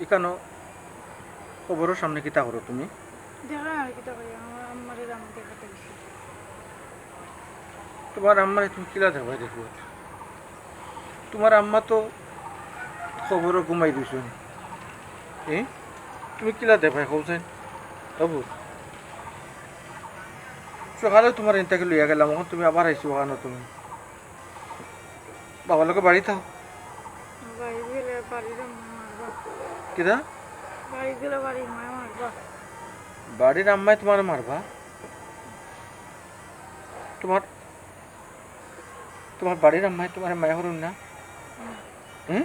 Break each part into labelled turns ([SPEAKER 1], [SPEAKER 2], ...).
[SPEAKER 1] এখানো খবরের সামনে কিতা করো তুমি?
[SPEAKER 2] দেখা আর কিতা করি আমার আম্মারে রাম দেখাতে গেছি।
[SPEAKER 1] তোমার আম্মারে তুমি কিলা দেখাবে দেখো? তোমার আম্মা তো খবরও ঘুমাই দিয়েছেন। তুমি কিলা দেখাই কৌছেন বাবু? সকালে তোমার ইন্টাকে লইয়া গেলাম, এখন তুমি আবার আইসো ওখানে। তুমি বাবার লোকে বাড়ি থাও
[SPEAKER 2] বাড়ি গেলে বাড়ির আম্মা মারবা।
[SPEAKER 1] কিদা?
[SPEAKER 2] বাড়ি গেলে বাড়ির মায় মারবা।
[SPEAKER 1] বাড়ির আম্মাই তোমার মারবা? তোমার তোমার বাড়ির আম্মাই তোমার মায়া করুন না? হুম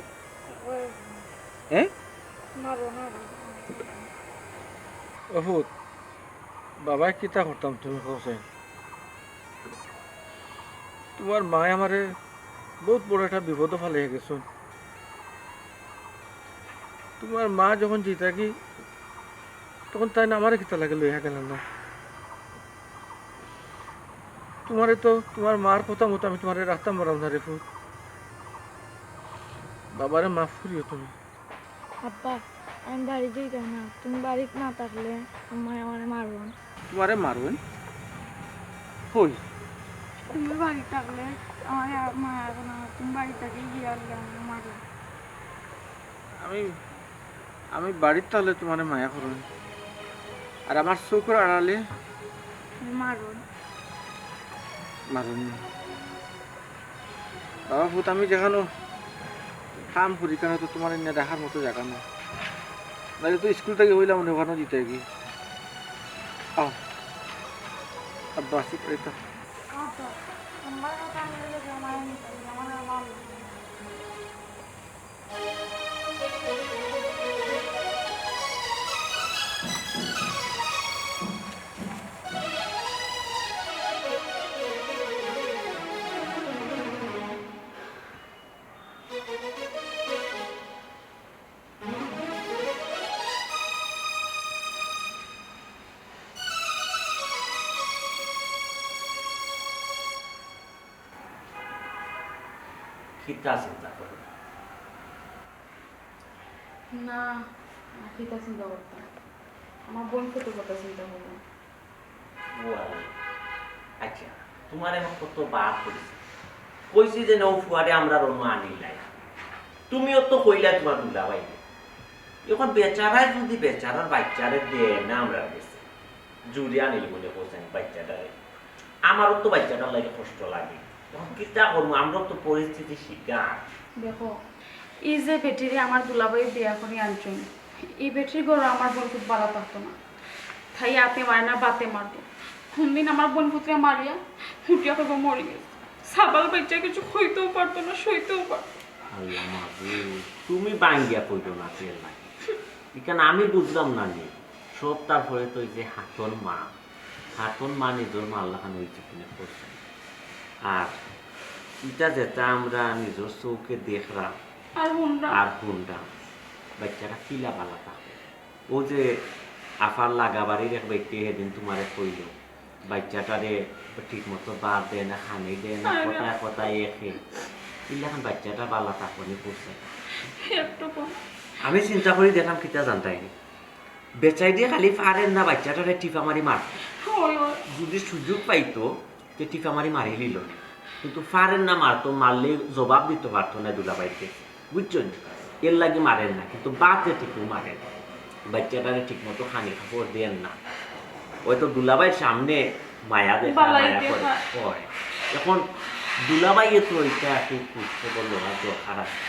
[SPEAKER 1] হুম
[SPEAKER 2] মারো না।
[SPEAKER 1] বাবু বাবাই কিতা করতাম তুমি কৌছেন? তোমার মায় আমারে বহুত বড় একটা বিপদ ফালিয়ে গেছো। তোমার মা যখন জিতা কি তখন তাই না আমারে কিতা লাগে লইয়া গেল না। তোমারে তো তোমার মার কথা মতো আমি তোমারে রাখতাম পারাম না রে ফুট। বাবারে মাফ করিও তুমি।
[SPEAKER 2] আব্বা আমি বাড়ি যাইতাম না, তুমি বাড়িতে না থাকলে আম্মাই আমারে মারবেন।
[SPEAKER 1] তোমারে মারবেন? হই
[SPEAKER 2] তুমি বাড়ি থাকলে আমার মা এখন তুমি বাড়ি থাকি গিয়ে আনলে আমাকে মারবেন।
[SPEAKER 1] আমি আমি বাড়ির তাহলে তোমারে মায়া করবেন, আর আমার চোখের আড়ালে
[SPEAKER 2] মারবেন।
[SPEAKER 1] মারুন। বাবা ফুট আমি যেখানো কাম করি কেন তো তোমার এনে দেখার মতো জায়গা না। নাহলে তো স্কুল থেকে হইলাম ওখানে দিতে কি আও আব্বা আসি তো।
[SPEAKER 2] আব্বা আমার কথা আমি আমার আমার মারবেন।
[SPEAKER 3] কিতা চিন্তা করো
[SPEAKER 4] না কিতা চিন্তা করতাম, আমার বোনকে তো কথা চিন্তা করলাম।
[SPEAKER 3] আচ্ছা তোমার এখন কত বাপ করেছে, কইছি যে নৌ ফুয়ারে আমরা অন্য আনিলাই, তুমিও তো কইলা তোমার দুলা ভাই। এখন বেচারায় যদি বেচারার বাচ্চারে দেয় না আমরা বেশি জুড়ে আনিল বলে বলছেন বাচ্চাটারে, আমারও তো বাচ্চাটার লাগে কষ্ট লাগে। এখন কিতা করবো, আমরাও তো পরিস্থিতি শিকার।
[SPEAKER 4] দেখো এই যে বেটিরে আমার দুলাভাই বিয়া করে আনছেন, এই বেটির গরু আমার বোন খুব ভালো থাকতো না, তাই আতে মারে না বাতে মারতো। কোনদিন আমার বোন পুত্রে মারিয়া ফুটিয়া করবো মরে গেছে, সাবাল বাচ্চা কিছু হইতেও পারতো না, সইতেও পারতো।
[SPEAKER 3] আল্লাহ মাহবুব, তুমি বাঙ্গিয়া কইতো না তেল লাগে, এখানে আমি বুঝলাম না নি সব। তারপরে তো যে হাতন মা নিজের মা আল্লাহ খান হয়েছে কিনে করছে। আর এটা যেটা আমরা নিজের চৌকে দেখলাম
[SPEAKER 4] আর বোনরা
[SPEAKER 3] আর হুন্ডা বাচ্চাটা কিলা বালা থাকে। ও যে আফার লাগাবাড়ির এক ব্যক্তি সেদিন তোমারে কইল বাচ্চাটারে ঠিক মতো বাদ দেয় না, খানি দেয় না, কথায় কথায় এখে ইলাখান বাচ্চাটা বালা তাকনি করছে।
[SPEAKER 4] একটু কম
[SPEAKER 3] আমি চিন্তা করি দেখলাম কিতা জানতাইনি বেচাই দিয়ে খালি পারেন না বাচ্চাটারে টিপা মারি মার,
[SPEAKER 4] ওই ওই
[SPEAKER 3] যদি সুযোগ পাইতো যে টিপা মারি মারি লিল, কিন্তু পারেন না মারতো, মারলে জবাব দিতে পারতো না দুলাভাইকে, বুঝছেন? এর লাগে মারেন না, কিন্তু বাতে ঠিক মারেন, বাচ্চাটারে ঠিক মতো খানি খাপড় দেন না। ওই তো দুলাভাইয়ের সামনে মায়া দেখা মায়া করে হয়। এখন দুলাভাই তো ওইটা একটু খুঁজতে বললো না দরকার আছে,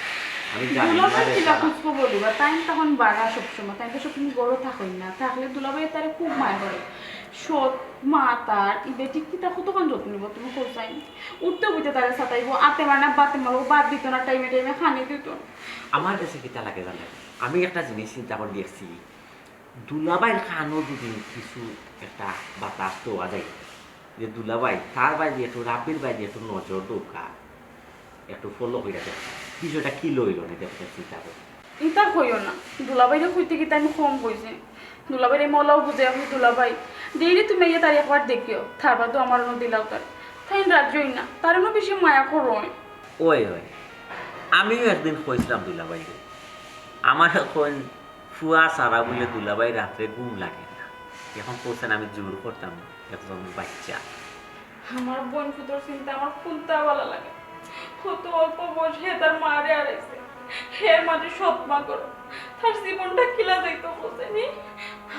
[SPEAKER 3] আমি জানি না
[SPEAKER 4] দুলাভাই
[SPEAKER 3] রে
[SPEAKER 4] কিলা
[SPEAKER 3] বাবা।
[SPEAKER 4] খুঁজবো বলিবা, তাই তখন বাড়া সবসময়, তাই তো সবসময় বড় থাকই না, থাকলে দুলাভাই তারে খুব মায় করে। সৎ মা তার ইবে ঠিক কি তা কতক্ষণ যত্ন নিব তুমি কোথায়? উঠতে উঠতে তারে সাতাইব, আতে মার না বাতে মারবো, বাদ দিত না, টাইমে টাইমে খানি দিত না।
[SPEAKER 3] আমার কাছে কিতা লাগে জানেন, আমি একটা জিনিস চিন্তা করে দেখছি, দুলাভাইয়ের খানো যদি কিছু একটা বাতাস দেওয়া যায় যে দুলাভাই তার বাইরে একটু রাব্বির বাইরে একটু নজর দৌকা একটু ফলো হয়ে যাবে, বিষয়টা কি লইল না দেখতে চিন্তা করে।
[SPEAKER 4] ইতা কইও না, দুলাভাইরে কইতে কি আমি কম কইছি? দুলাভাইরে মলাও বুঝে আমি দুলাভাই দেরি তুমি ইয়ে তার একবার দেখিও, তারপর তো আমার দিলাও তার, তাই রাজ্যই না তার বেশি মায়া করো।
[SPEAKER 3] ওই ওই আমিও একদিন কইছিলাম দুলাভাইকে, আমার এখন ফুয়া সারা বলে দুলাভাই রাত্রে ঘুম লাগে না, এখন বলছেন আমি জোর করতাম একজন বাচ্চা।
[SPEAKER 4] আমার বোন পুত্র চিন্তা আমার খুলতে ভালো লাগে। কত অল্প বয়সে তার মারে হারাইছে, এর মাঝে সৎ মা করো, তার জীবনটা কিলা যাইতো বোঝেনি।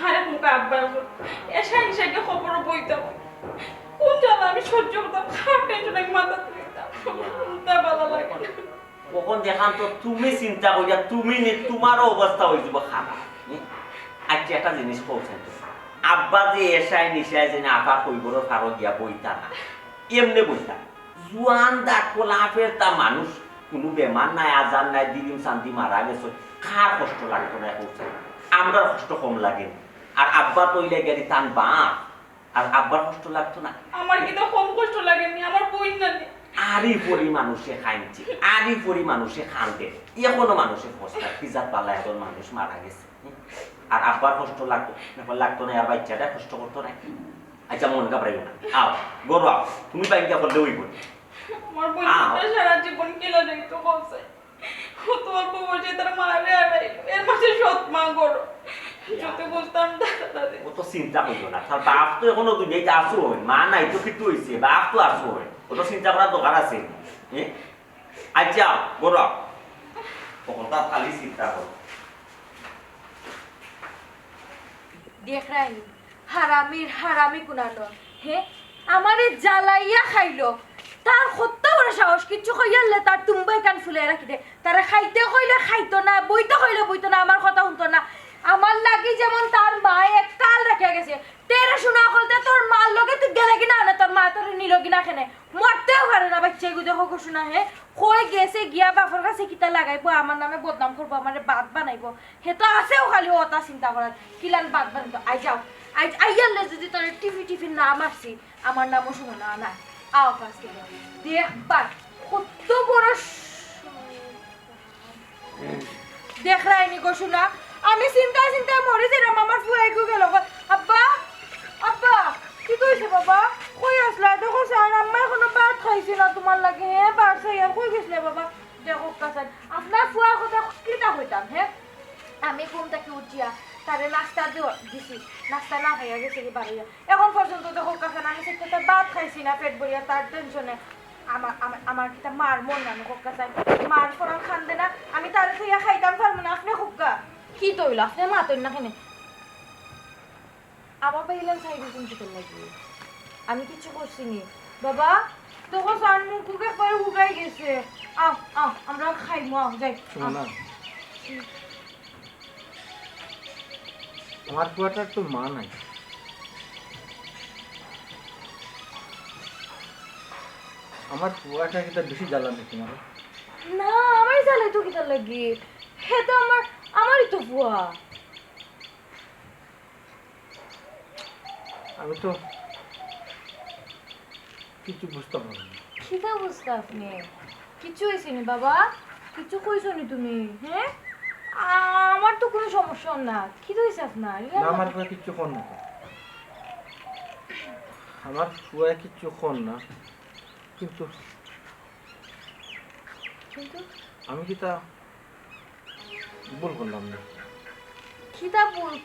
[SPEAKER 4] আর এক মুখে আব্বার এসা হিসাকে খবরও বইতাম, কোন জ্বালা আমি সহ্য করতাম, খার টেনশন এক মাথা তুলতাম, খুলতে ভালো লাগে।
[SPEAKER 3] কখন দেখান তো তুমি চিন্তা করিয়া তুমি তোমারও অবস্থা হয়ে যাব খারাপ। আজকে একটা জিনিস বলছেন তো, আব্বা যে এসায় নিশায় যে আফা কইবর ফারো গিয়া বইতা না, এমনি বইতা জুয়ান দাঁত পোলা ফের তা মানুষ, কোনো বেমার নাই, আজান নাই, দিদিম শান্তি মারা গেছে, খার কষ্ট লাগতো না করছে, আমরা কষ্ট কম লাগে। আর আব্বা তৈলে গেলি টান বাপ, আর আব্বার কষ্ট লাগতো না।
[SPEAKER 4] আমার কি তো কম কষ্ট লাগেনি, আমার বই না
[SPEAKER 3] আরি পরি মানুষে খাইছে, আরি পরি মানুষে খানতে, এখনো মানুষে ফসলা পিজাত পাল্লা একজন মানুষ মারা গেছে। আর আব্বার কষ্ট লাগতো লাগতো না, আর বাচ্চাটা কষ্ট করতো না। আচ্ছা মন ঘাবড়াইও না, আও গরু আও, তুমি বাইকটা করলে ওই বই।
[SPEAKER 4] আমার বোন সারা জীবন কিলা যাইতো বলছে, কত অল্প বয়সে তার মারে হারাইলো, এর মাঝে সৎ মা করো, যত বুঝতাম দাদা দাদি।
[SPEAKER 3] ও তো চিন্তা করলো না, তার বাপ তো এখনো দুনিয়াতে আসো হয়, মা নাই তো কিন্তু হয়েছে, বাপ তো আসো হয়, ও তো চিন্তা করার দরকার আছে। আচ্ছা গরু আও, তখন তার খালি চিন্তা করো।
[SPEAKER 5] দেখ রাইনি হারামির হারামি কুনানো, হে আমারে জ্বালাইয়া খাইলো, তার কত বড় সাহস, কিচ্ছু কইয়ালে তার তুম্বাই কান ফুলে রাখি দে, তারা খাইতে কইলে খাইতো না, বইতে কইলে বইতো না, আমার কথা শুনতো না। আমার লাগি যেমন তার মা এক কাল রেখে গেছে, তেরে শোনা করতে তোর মার লগে তুই গেলে কিনা না, তোর মা তোর নিল কিনা খেনে, মরতেও পারে না বাচ্চা এগুলো দেখো শোনা। হে কই গেছে গিয়া বাপর কাছে কিতা লাগাইবো, আমার নামে বদনাম করবো, আমার বাদ বানাইবো, হে তো আছেও খালি ওটা চিন্তা করার, কিলান বাদ বানাইতো। আই যাও আইয়ালে যদি তোর টিফি না মারছি, আমার নামও শোনো না না, আও কাজ থেকে দেখবার কত বড় দেখ রাইনি গো শোনা, আমি চিন্তায় মরে যাইলাম, আমার ফুয়াই গেল। আব্বা আব্বা কি কইছে বাবা, কই আসলা? দেখো স্যার আম্মা এখনো ভাত খাইছি না তোমার লাগে, হ্যাঁ ভাত খাই আর কই গেছিলে বাবা? দেখো কাছেন আপনার ফুয়ার কথা কিটা হইতাম, হ্যাঁ আমি ঘুম থেকে উঠিয়া তারে নাস্তা দিছি, নাস্তা না খাইয়া গেছে কি বাড়িয়া, এখন পর্যন্ত দেখো কাছেন আমি সেটা ভাত খাইছি না পেট ভরিয়া, তার টেনশনে আমার কিটা মার মন না কোকা চাই, মার ফরান খান দে না, আমি তার থেকে খাইতাম পারবো না। আপনি খুবকা কি তৈল আপনি মা তৈল না খেনে আবার পাইলাম চাই দিন কি লাগি, আমি কিছু করছি নি বাবা, তখন সান মুখ একবার হুগাই গেছে। আও আও আমরা খাইমু, আও যাই।
[SPEAKER 1] আমার ফুয়াটার তো মা নাই, আমার ফুয়াটা কিন্তু বেশি জ্বালান দেখি না।
[SPEAKER 5] না আমার জ্বালাই তো কিতা লাগি, হে তো আমারই তো বুয়া।
[SPEAKER 1] আমি তো কিছু বুঝতে পারবো না।
[SPEAKER 5] কিতা বুঝতে আপনি কিছু হয়েছে নি বাবা, কিছু কইছো নি তুমি? হ্যাঁ আমার তো কোনো সমস্যা না, কি হয়েছে আপনার?
[SPEAKER 1] না আমার ফুয়া কিচ্ছু খন না, আমার ফুয়া কিচ্ছু খন না, কিন্তু
[SPEAKER 5] কিন্তু
[SPEAKER 1] আমি কি তা ভুল করলাম না?
[SPEAKER 5] কিতা বল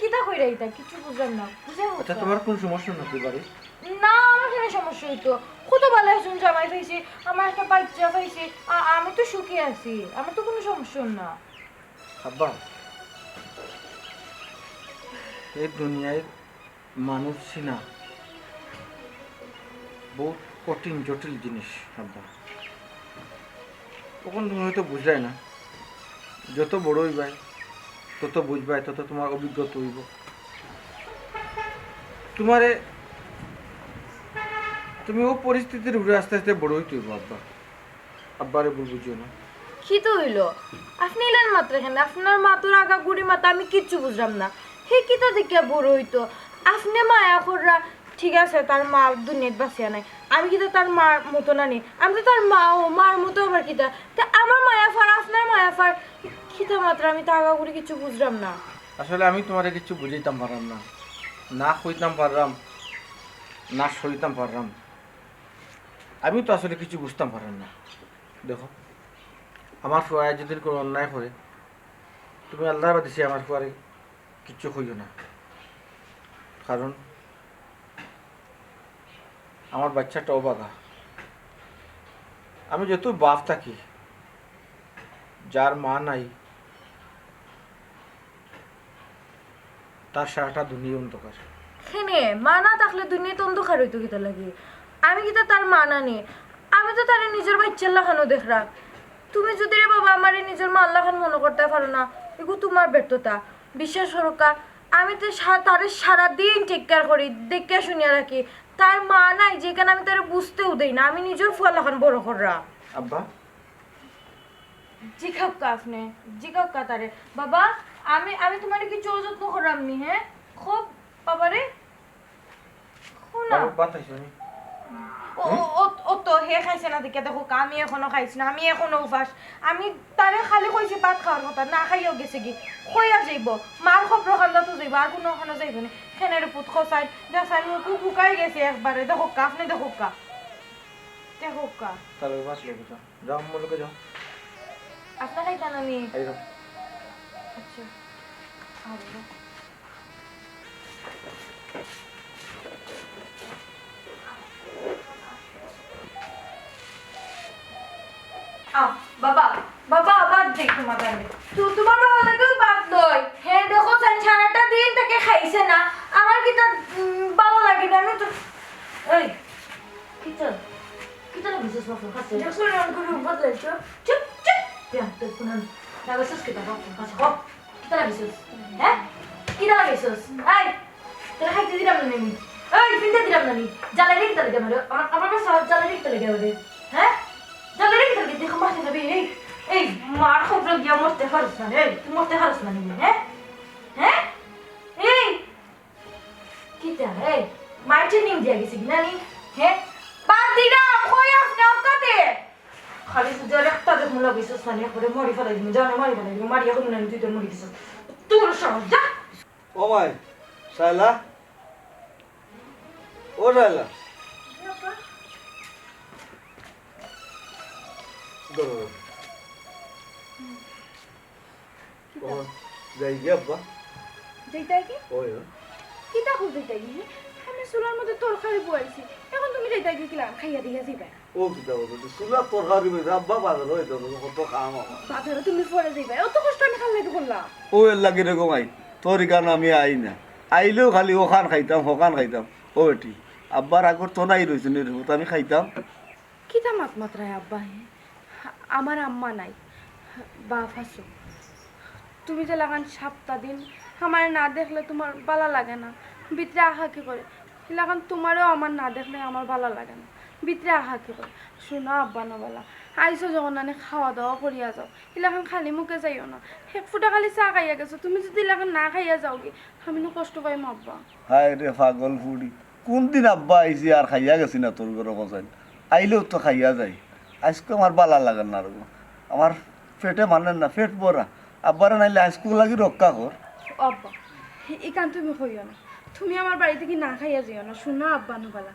[SPEAKER 5] কিতা কইরা এটা কিছু বুঝলাম না, বুঝে
[SPEAKER 1] আচ্ছা তোমার কোন সমস্যা নাকি বাড়ি?
[SPEAKER 5] না আমার এখানে সমস্যা হইতো, কত ভালো একজন জামাই পাইছি, আমার একটা বাচ্চা পাইছি, আমি তো সুখী আছি, আমার তো কোনো সমস্যা না।
[SPEAKER 1] আব্বা এই দুনিয়ায় মানুষ চিনা বহুত কঠিন জটিল জিনিস আব্বা, তখন তুমি হয়তো বুঝলাই না, যত বড় হইবাই তত বুঝবাই, তত তোমার অভিজ্ঞতা হইব, তোমারে তুমি ও পরিস্থিতির উপরে আস্তে আস্তে বড় হইতে হইব আব্বা, আব্বারে ভুল বুঝিও না।
[SPEAKER 5] কি তো হইলো আপনি এলেন মাত্র এখানে, আপনার মাতুর আগা গুড়ি মাথা আমি কিচ্ছু বুঝলাম না, হে কিতা দেখিয়া বড় হইতো? আপনি মায়া কররা ঠিক আছে, তার মা দুনিয়াত বাঁচিয়া নাই, আমি কিন্তু তার মার মতো না নি, আমি তো তার মা ও মার মতো আবার কিতা, তা আমার মায়া ফার আপনার মায়া ফার কিতা মাত্র, আমি তো আগা গুড়ি কিছু বুঝলাম না।
[SPEAKER 1] আসলে আমি তোমারে কিছু বুঝাইতাম পারলাম না, না কইতাম পারলাম না সইতাম পারলাম, আমি তো আসলে কিছু বুঝতাম পারলাম না। দেখো আমার ফুয়া যদি কোনো অন্যায় করে তুমি আল্লাহর বাদিছি আমার পরে কিচ্ছু কইও না, কারণ আমার বাচ্চাটা অবাগা। আমি যেহেতু বাপ থাকি, যার মা নাই, তার সারাটা দুনিয়া অন্ধকার।
[SPEAKER 5] হেনে মা না থাকলে দুনিয়াতে অন্ধকার হইতো কিতা লাগে? আমি কিতা তার মা না নি? আমি তো তারে নিজের বাচ্চার লাখানো দেখরা। তুমি যদি রে বাবা আমারে নিজের মা লাখান মনে করতে পারো না, এগু তোমার ব্যর্থতা। বিশ্বাস করোকা, আমি তো তারে সারাদিন টেক কেয়ার করি, দেখে শুনিয়া রাখি। তার মা নাই যেখানে আমি তারে বুঝতেও দেই না, আমি নিজের ফুয়া লাখান বড় কররা।
[SPEAKER 1] আব্বা
[SPEAKER 5] জিখাক্কা আপনি, জিখাক্কা তারে বাবা। আমি আমি তোমার কি চোর যত্ন করলাম নি? হ্যাঁ খুব বাবারে শোনা।
[SPEAKER 1] বাপ আইছো নি?
[SPEAKER 5] ও তো হে খাইছে না দেখে দেখো, আমি এখনো খাইছি না, আমি এখনো উপাস। আমি তারে খালি কইছি ভাত খাওয়ার কথা, না খাইও গেছে কি খইয়া যাইব, মার খপর খান্দা তো যাইব, আর কোনো ওখানে যাইব না। খেনের পুত খসাই দেখাই মুখু শুকাই গেছে একবারে। দেখো কা আপনি, দেখো কা, দেখো কা।
[SPEAKER 1] তাহলে বাস লোক যাও, যাও আমার লোকে যাও।
[SPEAKER 5] আপনার খাইতাম আমি।
[SPEAKER 1] আইরো
[SPEAKER 5] আচ্ছা আচ্ছা। বাবা বাবা আবার দেখো মাদারে তোমার বাবা লাগেও বাদ নয়। হ্যাঁ দেখো সারাটা দিন থেকে খাইছে না, আমার কি তার ভালো লাগে না। আমি তো এই কিটা কিটা বিশেষ মাফ খাচ্ছে দেখো না করে বদলাইছো। চুপ চুপ বিয়া তো কোন না বিশেষ কিটা বাপ কাছে হপ কিটা বিশেষ। হ্যাঁ কিটা বিশেষ এই তোরা খাইতে দিলাম না আমি, এই পিনতে দিলাম না আমি। জ্বালাই কিটা লাগে আমার আমার সব জ্বালাই কিটা লাগে আমাদের। হ্যাঁ জ্বালাই কিটা লাগে দেখো মাছ খাবে। এই এই মার খবর গিয়া মরতে পারছ না। এই তুই মরতে পারছ না নি? হ্যাঁ হ্যাঁ এই কিটা এই মার ট্রেনিং দিয়া গেছে কিনা নি? হ্যাঁ বাদ দিলাম কই আপনি অকাতে খালি তুই একটা দেখ মুলা বিশেষ মানে করে মরি ফেলাই দিন জানো, মরি ফেলাই দিন মারি এখন না তুই তো মরি দিছ তোর সব যা।
[SPEAKER 6] ও মাই শাইলা, ও শাইলা ধরো যাই গে আব্বা।
[SPEAKER 2] যেটা কি
[SPEAKER 6] ওই
[SPEAKER 2] কিতা খুব যেটা কি আমি চুলার মধ্যে তরকারি বয়াইছি, এখন তুমি যেটা কি কিলা খাইয়া দিয়া যাইবা?
[SPEAKER 6] ও কিতা বলতো সুলা তরকারি বেজা আব্বা বাজার হইতো কত কাম আমার।
[SPEAKER 2] বাজারে তুমি পরে যাইবা, অত কষ্ট আমি খাল লাগে করলাম।
[SPEAKER 6] ও এর লাগে রে গোমাই তোর গান আমি আই না, আইলেও খালি ওখান খাইতাম হকান খাইতাম। ও এটি আব্বার আগর তো নাই রয়েছে নি তো আমি খাইতাম।
[SPEAKER 2] কিতা মাত মাত্রায় আব্বা হে, আমার আম্মা নাই, বাপ আছো। তুমি যে লাগান সাপ্তাহ দিন আমার না দেখলে তোমার ভালো লাগে না, ভিতরে আহা কি করে। লাগান তোমারও আমার না দেখলে আমার ভালো লাগে না, ভিতরে আহা কি করে। শোনো আব্বা না বলা আইসো যখন আনে খাওয়া দাওয়া করিয়া যাও, এলাকান খালি মুখে যাইও না। এক ফুটা খালি চা খাইয়া গেছো, তুমি যদি এলাকান না খাইয়া যাও কি আমি না কষ্ট পাইম আব্বা।
[SPEAKER 6] হায় রে পাগল ফুড়ি, কোন দিন আব্বা আইসি আর খাইয়া গেছি না তোর ঘরে বসাই, আইলেও তো খাইয়া যাই। আজকে আমার বালা লাগে না, আমার পেটে মানেন না, পেট ভরা। আব্বারা নাইলে আজকে লাগি রক্ষা কর।
[SPEAKER 2] আব্বা এখান তুমি হইও না, তুমি আমার বাড়ি থেকে না খাইয়া যাইও না। শোনো আব্বা নুবালা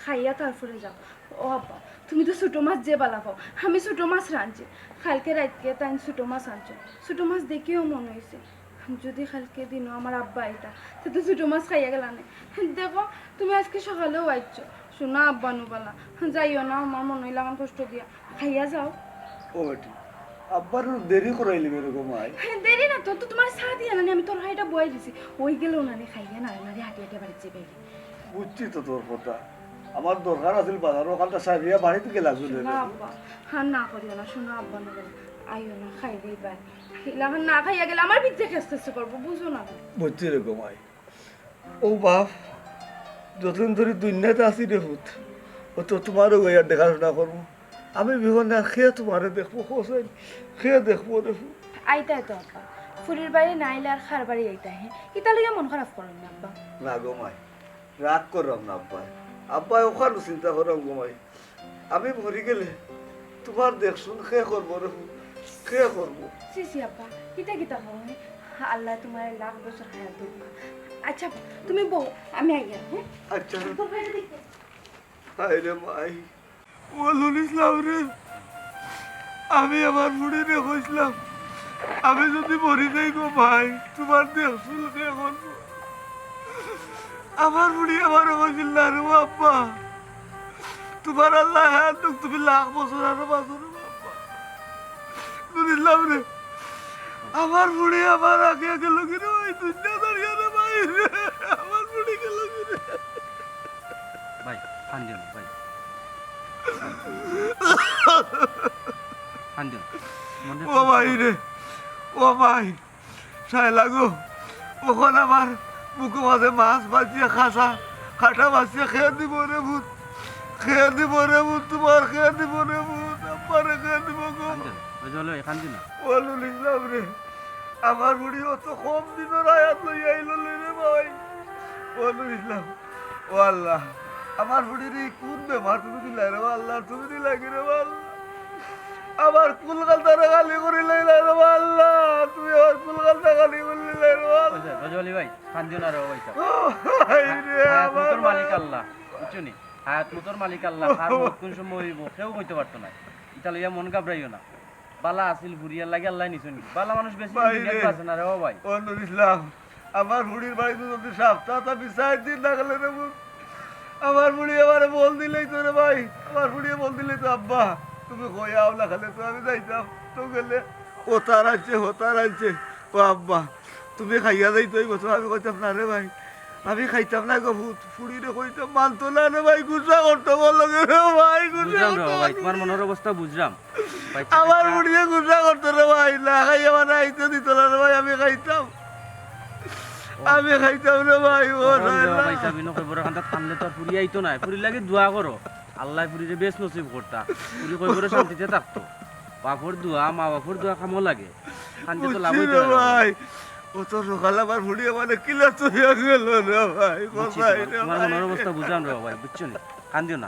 [SPEAKER 2] খাইয়া তারপরে যাও। ও আব্বা তুমি তো ছোটো মাছ যে বালা পাও, আমি ছোটো মাছ রাঁধছি। কালকে রাতকে তাই ছোটো মাছ আনছো, ছোটো মাছ দেখেও মনে হয়েছে যদি কালকে দিনও আমার আব্বা এটা তো ছোটো মাছ খাইয়া গেল না। দেখো তুমি আজকে সকালেও আইছো। শোনো আব্বা নুবালা যাইও না, আমার মনে হইলে আমার কষ্ট দিয়া খাইয়া যাও।
[SPEAKER 6] ও এটি আব্বার দেরি করাইলি এরকম আয়।
[SPEAKER 2] দেরি না তো, তো তোমার চা দিয়া না আমি তোর হাইটা বয়ে দিছি, ওই গেলেও না খাইয়া না হাঁটি হাঁটি বাড়ি চেপে গেলে।
[SPEAKER 6] বুঝছি তো তোর কথা, আমার দরকার আছিল বাজার ওখানটা সারিয়া বাড়ি থেকে লাগবে।
[SPEAKER 2] না আব্বা হ্যাঁ না করিও না, শোনো আব্বা না আইও না খাই দেই বাই এখন না খাইয়া গেলে আমার বিদ্যে খেস্তে করবো, বুঝো না।
[SPEAKER 6] বুঝছি এরকম আয়। ও বাপ যতদিন ধরে দুনিয়াতে আসি রে হুত, ও তো তোমারও গইয়ার দেখাশোনা করবো। আমি বিহনে খেয়ে তোমারে দেখবো, হোসেন খেয়ে দেখবো রে হুত।
[SPEAKER 2] আইতাই তো আব্বা ফুরির বাড়ি না আইলে আর খার বাড়ি আইতাই। হ্যাঁ ইতালিয়া মন খারাপ করেন না আব্বা।
[SPEAKER 6] না গোমাই রাগ করলাম না আব্বাই, আব্বাই ওখানে চিন্তা করলাম গোমাই। আমি মরি গেলে তোমার দেখশুন খেয়ে করবো রে হুত, খেয়ে করবো।
[SPEAKER 2] সিসি আব্বা কিতা কিতা হয়, আল্লাহ তোমার লাখ বছর খায়া দুঃখ। আচ্ছা তুমি বউ আমি আইয়া। হ্যাঁ
[SPEAKER 6] আচ্ছা
[SPEAKER 2] তোর ভাইটা দেখতে
[SPEAKER 6] হায় রে মাই বলুন ইসলাম রে, আমি আমার বুড়ি রে কইছিলাম আমি যদি মরি যাই গো ভাই তোমার দেহ শুনকে করবো আমার বুড়ি আমার বলছিল না রে বাপ্পা তোমার আল্লাহ হ্যাঁ তুমি লাখ বছর আরো বাঁচো রে বাপ্পা বুঝলাম রে আমার বুড়ি আমার আগে গেল কিরে ওই দুনিয়া দাঁড়িয়ে রে ভাই রে আমার বুড়ি গেল কিরে
[SPEAKER 1] ভাই কান্দিও না ভাই কান্দিও না
[SPEAKER 6] ও ভাই রে ও ভাই সাইলা গো ওখানে আমার বুকু মাঝে মাছ বাঁচিয়ে খাটা বাঁচিয়ে খেয়ে দিব রে ভূত খেয়ে দিব রে ভূত তোমার খেয়ে দিব রে ভূত আব্বারে খেয়ে দিব গো
[SPEAKER 1] কান্দি না
[SPEAKER 6] বলুন ইসলাম রে আমার বুড়ি অত কম দিনের আয়াত লই আইল রে ভাই বলুন ইসলাম ও আল্লাহ আমার বুড়ির এই কোন বেমার তুমি দিলাই রে আল্লাহ তুমি দিলাই কি রে আল্লাহ আমার কুলকালটা গালি করিলাই রে আল্লাহ তুমি আমার কুলকালটা গালি করলি রে আল্লাহ
[SPEAKER 1] রজলি ভাই কান্দিও না রে ভাই
[SPEAKER 6] ভাই রে আমার
[SPEAKER 1] তোর মালিক আল্লাহ বুঝছো নি হায়াত তোর মালিক আল্লাহ আর কোন সময় হইব কেউ কইতে পারতো না এটা লইয়া মন ঘাবড়াইও না বালা আসিল ভুরিয়ার লাগে আল্লাহ নিছুন বালা মানুষ বেশি দুনিয়াতে আছে না রে ও ভাই
[SPEAKER 6] ও নুর ইসলাম আমার বুড়ির বাড়িতে যদি সপ্তাহটা বিচার দিন না গেলে রে আমার বুড়ি আমারে বল দিলেই তো রে ভাই আমার বুড়ি বল দিলেই তো আব্বা তুমি কইয়া আওলা খালে তো আমি যাইতাম তো গেলে ও তার আনছে ও আব্বা তুমি খাইয়া যাইতো এই বছর আমি কইতাম না রে ভাই আমি খাইতাম না গো ভূত ফুড়িরে কইতাম মানতো না রে ভাই গুসা করতো বল রে ভাই গুসা
[SPEAKER 1] ভাই তোমার মনের অবস্থা বুঝলাম
[SPEAKER 6] আমার বুড়িয়ে গুসা করতো রে ভাই না খাই আমার আইতে দিত না রে ভাই আমি খাইতাম রে ভাই ও
[SPEAKER 1] ভাই চাবি নকই বড় কান্তা থামলে তো ফুরি আইতো না ফুরি লাগে দোয়া করো আল্লাহ ফুরিরে বেশ নসিব করতা ফুরি কই বড় শান্তিতে থাকতো বাপর দোয়া মা বাপর দোয়া কামো লাগে শান্তি তো লাভ হইতো না
[SPEAKER 6] ভাই ও তো সকাল আমার ফুড়িয়ে মানে কিলা চইয়া গেল রে ভাই কোথায় রে
[SPEAKER 1] তোমার মনের অবস্থা বুঝলাম রে ভাই বুঝছো নি কান্দিও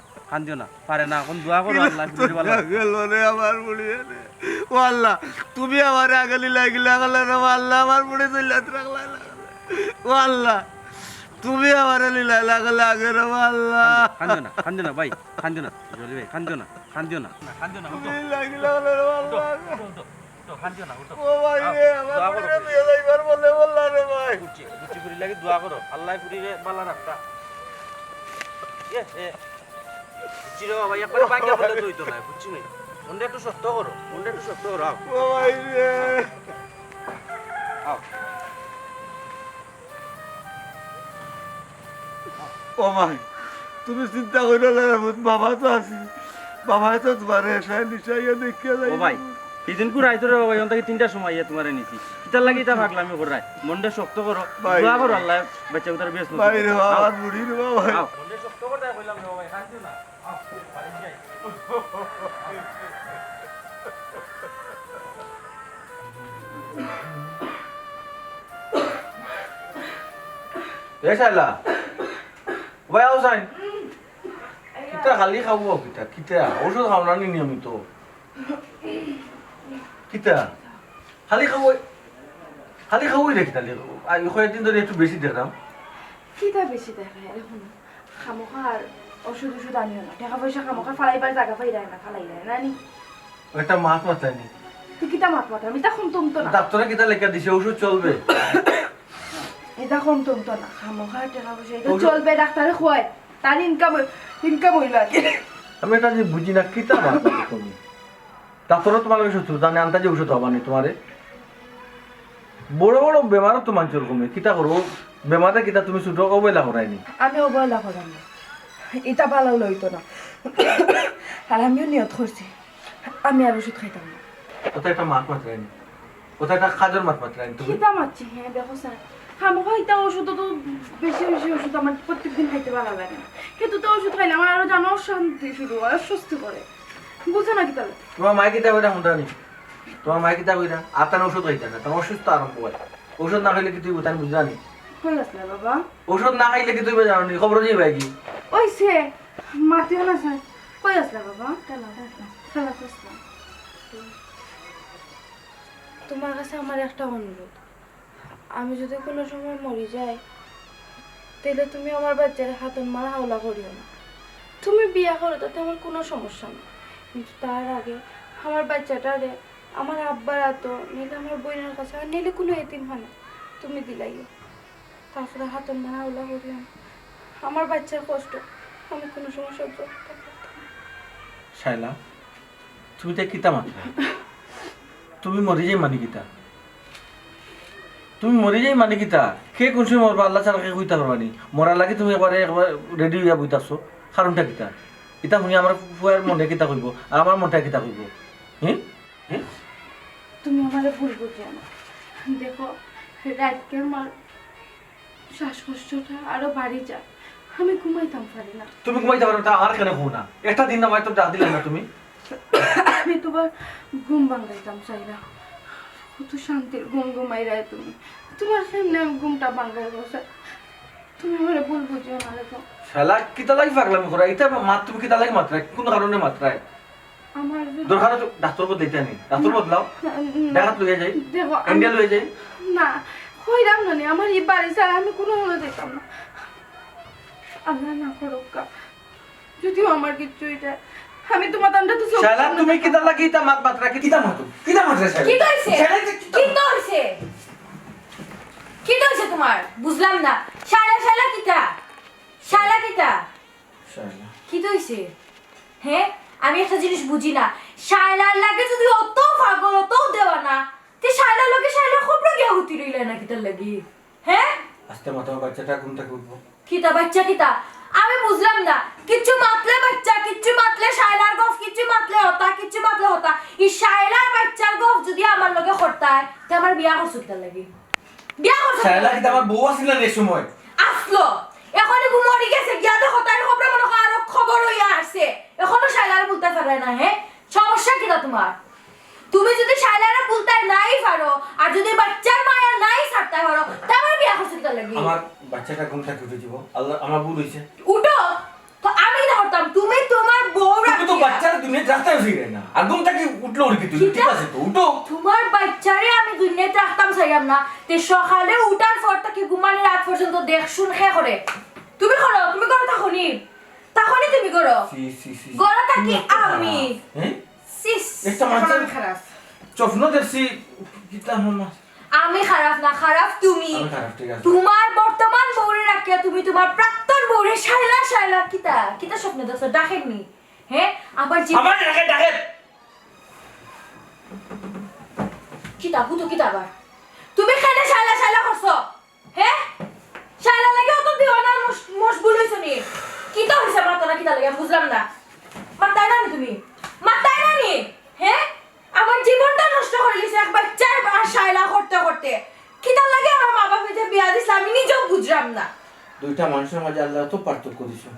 [SPEAKER 1] না পারে না এখন দোয়া করো আল্লাহ ফুরিরে ভালো
[SPEAKER 6] গেল রে আমার ফুড়িয়ে রে ও আল্লাহ তুমি আমার আগালি লাগিলা গেল রে আল্লাহ আমার ফুড়ি চইলাত রাখলা ও আল্লাহ তুমি আমার লীলা লাগলে আগে রে আল্লাহ
[SPEAKER 1] কান্দিও না ভাই কান্দিও না জলি ভাই কান্দিও না
[SPEAKER 6] লাগিলা গেল রে আল্লাহ
[SPEAKER 1] কান্দিও না উঠো
[SPEAKER 6] ও ভাই রে আমার ফুড়িয়ে দিয়ে যাইবার বলে বললা রে ভাই
[SPEAKER 1] গুচি ফুরি লাগে দোয়া করো আল্লাহ ফুরিরে ভালো রাখতা বুঝছি রে বাবা একবার বাকি বলে দইতো না বুঝছি নি মনটা একটু শক্ত করো আও
[SPEAKER 6] ও ভাই রে
[SPEAKER 1] আও
[SPEAKER 6] ও ভাই তুমি চিন্তা করো না বাবা তো আছি বাবা তো তোমার এসে নিশাইয়া দেখে যাই
[SPEAKER 1] ও ভাই সেদিন পুরো আইতো রে বাবা এখন থেকে 3টার সময় ইয়া তোমারে নিছি ইতার লাগি তা ভাগলা আমি করাই মনটা শক্ত করো
[SPEAKER 6] ভাই।
[SPEAKER 1] দোয়া করো আল্লাহ বাচ্চা উতার বেশ
[SPEAKER 6] ভাই রে বাবা বুড়ি রে বাবা ভাই
[SPEAKER 1] মনটা শক্ত করতে কইলাম রে ভাই কান্দিও না আও বাড়ি যাই
[SPEAKER 7] এ শালা ভাই আও সাইন কিতা খালি খাবো কিতা ওষুধ খাও না নি নিয়মিত কিতা খালি খাবো রে কিতা কয়েকদিন ধরে একটু বেশি দেখলাম
[SPEAKER 2] কিতা বেশি দেখা এখন খামোখা আর ওষুধ আনিও না টাকা পয়সা খামোখা ফালাইবার জায়গা পাইরায় না ফালাই দেয় না নি
[SPEAKER 7] একটা মাছ মাথায়নি
[SPEAKER 2] তুই কিতা মাত আমি তা খুন তুমতো না
[SPEAKER 7] ডাক্তারে কিতা লেখা দিছে ওষুধ চলবে
[SPEAKER 2] এটা খুন তুমতো না খামোখা টাকা পয়সা এটা চলবে ডাক্তারে খুয়ায় তার ইনকাম হইল আর কি।
[SPEAKER 7] আমি এটা যে বুঝি না কিতা মাছ তুমি ডাক্তারও তোমার কাছে সত্য জানে আনতা যে ওষুধ হবানি তোমারে বড় বড় বেমারও তো মানুষের কমে কিতা করবো বেমারে কিতা তুমি ছোট অবহেলা করাইনি
[SPEAKER 2] আমি অবহেলা করাম না এটা ভালো লইতো না আর আমিও নিয়ত করছি আমি আর ওষুধ খাইতাম না
[SPEAKER 7] কোথায় একটা মাছ মাত্রায়নি কোথায় একটা খাজর মাছ মাত্রায়নি তুমি
[SPEAKER 2] খিদা মারছি হ্যাঁ দেখো স্যার খামোখা এটা ওষুধ তো বেশি ওষুধ আমার প্রত্যেকদিন খাইতে ভালো লাগে না কিন্তু তো ওষুধ খাইলে আমার আরো জানো অশান্তি শুরু হয় অস্বস্তি করে বুঝো নাকি তাহলে
[SPEAKER 7] তোমার মায় কিতা কইরা শুনতানি তোমার মায় কিতা কইরা আতান ওষুধ খাইতা না তোমার অসুস্থ আরম্ভ হয় ওষুধ না খাইলে কি তুই তাই বুঝানি
[SPEAKER 2] হয়ে আসলে বাবা
[SPEAKER 7] ওষুধ না খাইলে কি তুই জানি খবর নিয়ে ভাই কি
[SPEAKER 2] ওই সে মাতিও না স্যার কই আসলে বাবা খেলা আসলাম তোমার কাছে আমার একটা অনুরোধ আমি যদি কোনো সময় মরে যাই তাহলে তুমি আমার বাচ্চার হাতন মারা হাওলা করিও না তুমি বিয়া করো তাতে আমার কোনো সমস্যা নেই কিন্তু তার আগে আমার বাচ্চাটারে আমার আব্বার তো নিলে আমার বোনের কাছে আর নিলে কোনো এতিম হয় না, তুমি দিলাইও। তারপরে হাতের মারা ওলা করিলাম, আমার বাচ্চার কষ্ট আমি কোনো সময় সহ্য করতে পারতাম না।
[SPEAKER 7] শাইলা তুমি তো কিতা মাত্রা তুমি মরি যাই মানে কিতা তুমি মরি যাই মানে কিতা কে কোন সময় মরবা আল্লাহ ছাড়া কে কইতা পারবানি মরার লাগে তুমি একবার রেডি হইয়া বইতাছো কারণটা কিতা ইতা শুনি আমার ফুয়ার মনে কিতা কইব আর আমার মনটা কিতা কইব হ্যাঁ হ্যাঁ
[SPEAKER 2] তুমি আমারে ভুল বুঝিও না। দেখো রাতকে আমার শ্বাসকষ্টটা আরো বাড়ি যায়, আমি ঘুমাইতাম পারি না।
[SPEAKER 7] তুমি ঘুমাইতে পারো তা আর কেন ঘুম না একটা দিন না তো ডাক দিলে না তুমি
[SPEAKER 2] আমি তোমার ঘুম ভাঙাইতাম চাইরা, কত শান্তির ঘুম ঘুমাইরাই তুমি, তোমার সামনে আমি ঘুমটা ভাঙাই বসে। তুমি আমারে ভুল বুঝিও না। দেখো
[SPEAKER 7] শালা কিতা লাগি পাগলামি করা এটা মাত তুমি কিতা লাগি মাত্রায় কোন কারণে মাত্রায়
[SPEAKER 2] আমার
[SPEAKER 7] দরকার তো ডাক্তার বদলাইতে নি ডাক্তার বদলাও দেখাত লইয়া যাই
[SPEAKER 2] দেখো
[SPEAKER 7] ইন্ডিয়া লইয়া যাই
[SPEAKER 2] না হইরাম না, আমার এই বাড়ি ছাড়া আমি কোনো মনে যেতাম না। আল্লাহ না করুক, যদিও আমার কিচ্ছুই যায়, আমি তোমার দানটা তো চোখ
[SPEAKER 7] শালা তুমি কিতা লাগি তা মাত মাত্রা কিতা মাত কিতা মাত্রা শালা
[SPEAKER 5] কি তো হইছে কি তো হইছে কি তো হইছে তোমার বুঝলাম না। শালা শালা কিটা শালা কিটা
[SPEAKER 7] শালা
[SPEAKER 5] কি তো হইছে? হ্যাঁ আমি একটা জিনিস বুঝি না, শায়লার লাগে যদি অত পাগল অত দেওয়া না তে শায়লার লগে শায়লা খবর গিয়া হতি রইলা না কিটার লাগি? হ্যাঁ
[SPEAKER 7] আস্তে মাথা বাচ্চাটা ঘুম থেকে উঠবো
[SPEAKER 5] কিটা বাচ্চা কিটা আমি বুঝলাম না। কিচ্ছু মাতলে বাচ্চা, কিচ্ছু মাতলে শায়লার গফ, কিচ্ছু মাতলে হতা, কিচ্ছু মাতলে হতা। এই শায়লার বাচ্চার গফ যদি আমার লগে করতায় তে আমার বিয়া করছ কিটার লাগি? বিয়া করছ
[SPEAKER 7] শালা কিতা আমার বউ আছিল না এই সময়
[SPEAKER 5] আসলো এখনই ঘুমড়ি গেছে গিয়া দেখো তার খবর মনে হয় আরো খবর হইয়া আসছে, এখনো শায়লার বলতে পারে না। হ্যাঁ সমস্যা কিটা তোমার? তুমি যদি শায়লারে বলতে নাই পারো আর যদি বাচ্চার মায়া নাই ছাড়তে পারো তাহলে বিয়া করছ কিটার লাগি?
[SPEAKER 7] আমার বাচ্চাটা ঘুম থেকে উঠে যাব আল্লাহ আমার ভুল হইছে
[SPEAKER 5] উঠো তো আমি না হতাম, তুমি তোমার বউ
[SPEAKER 7] তুমি তো
[SPEAKER 5] রাখিয়া
[SPEAKER 7] বাচ্চাটা দুনিয়া রাস্তা ফিরে না আর ঘুম থেকে উঠলো উঠে তুই
[SPEAKER 5] কিটা?
[SPEAKER 7] ঠিক আছে তো উঠো
[SPEAKER 5] তোমার বাচ্চারে আমি দুনিয়াতে রাখতাম চাইলাম না, তে সকালে উঠার পর থেকে ঘুমানোর রাত পর্যন্ত দেখ শুন খে করে তুমি করো তখনই তখনই তুমি করো
[SPEAKER 7] সি সি সি
[SPEAKER 5] গড়া থাকি আমি
[SPEAKER 7] হ্যাঁ
[SPEAKER 5] সিস
[SPEAKER 7] একটা মানুষের
[SPEAKER 5] খারাপ
[SPEAKER 7] স্বপ্ন দেখছি কিতা মামা
[SPEAKER 5] আমি খারাপ না, খারাপ তুমি।
[SPEAKER 7] আমি খারাপ ঠিক আছে
[SPEAKER 5] তোমার বর্তমান বউরে রাখিয়া তুমি তোমার প্রাক্তন বউরে শায়লা শায়লা কিতা কিতা স্বপ্ন দেখছো ডাকেননি? হ্যাঁ আবার
[SPEAKER 7] আমার ডাকে ডাকে
[SPEAKER 5] কিতা হুতো কিতা আবার তুমি কেন শায়লা শায়লা করছো? হ্যাঁ শায়লা লাগে অত দিওয়ানা মশগুল হইছো নি? কিতা হইছে মাতা না কিতা লাগে বুঝলাম না। মাতাই না তুমি মাতাই না নি? হ্যাঁ আমার জীবনটা নষ্ট করে লিছে এক বাচ্চার শায়লা করতে করতে। কিতা লাগে আমার মা বাবা যে বিয়া দিছে আমি নিজেও বুঝলাম না।
[SPEAKER 7] দুইটা মানুষের মাঝে আল্লাহ তো পার্থক্য দিছো